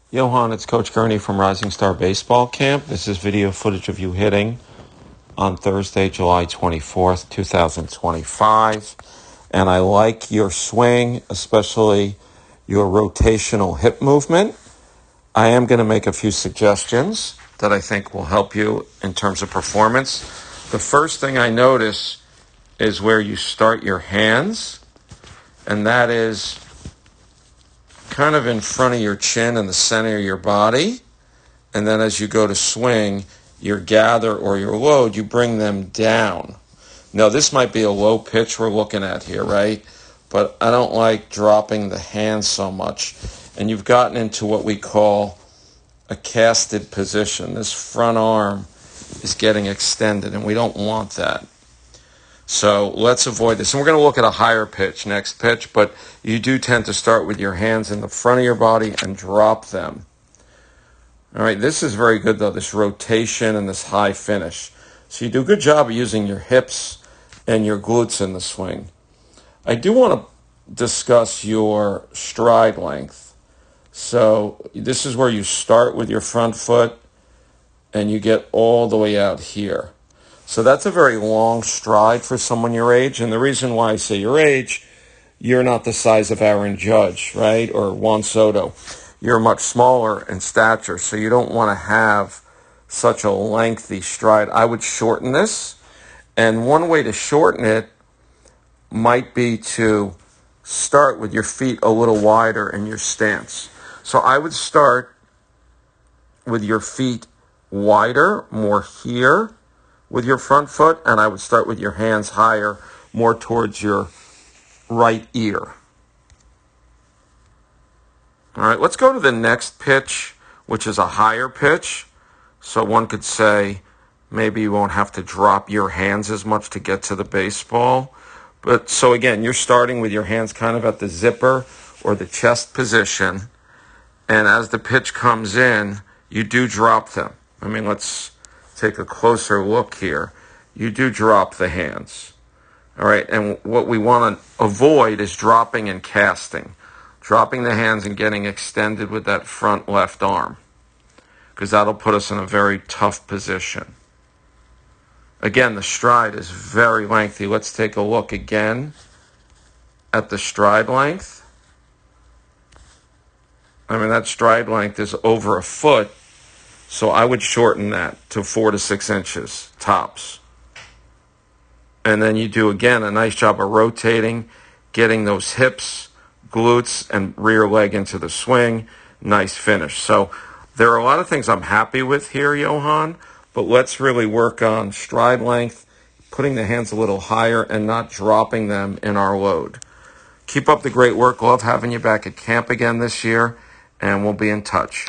Johan, it's Coach Gurney from Rising Star Baseball Camp. This is video footage of you hitting on Thursday, July 24th, 2025. And I like your swing, especially your rotational hip movement. I am going to make a few suggestions that I think will help you in terms of performance. The first thing I notice is where you start your hands, and that is kind of in front of your chin in the center of your body. And then as you go to swing your gather or your load, you bring them down. Now, this might be a low pitch we're looking at here, right? But I don't like dropping the hands so much. And you've gotten into what we call a casted position. This front arm is getting extended, and we don't want that. So let's avoid this. And we're going to look at a higher pitch, next pitch, but you do tend to start with your hands in the front of your body and drop them. All right, this is very good, though, this rotation and this high finish. So you do a good job of using your hips and your glutes in the swing. I do want to discuss your stride length. So this is where you start with your front foot and you get all the way out here. So that's a very long stride for someone your age. And the reason why I say your age, you're not the size of Aaron Judge, right? Or Juan Soto. You're much smaller in stature, so you don't want to have such a lengthy stride. I would shorten this. And one way to shorten it might be to start with your feet a little wider in your stance. So I would start with your feet wider, more here, with your front foot, and I would start with your hands higher, more towards your right ear. All right, let's go to the next pitch, which is a higher pitch. So one could say maybe you won't have to drop your hands as much to get to the baseball. But so again, you're starting with your hands kind of at the zipper or the chest position. And as the pitch comes in, you do drop them. I mean, let's take a closer look here. You do drop the hands. All right, and what we want to avoid is dropping and casting. Dropping the hands and getting extended with that front left arm, because that'll put us in a very tough position. Again, the stride is very lengthy. Let's take a look again at the stride length. I mean, that stride length is over a foot. So I would shorten that to 4 to 6 inches, tops. And then you do, again, a nice job of rotating, getting those hips, glutes, and rear leg into the swing. Nice finish. So there are a lot of things I'm happy with here, Johan, but let's really work on stride length, putting the hands a little higher, and not dropping them in our load. Keep up the great work. Love having you back at camp again this year, and we'll be in touch.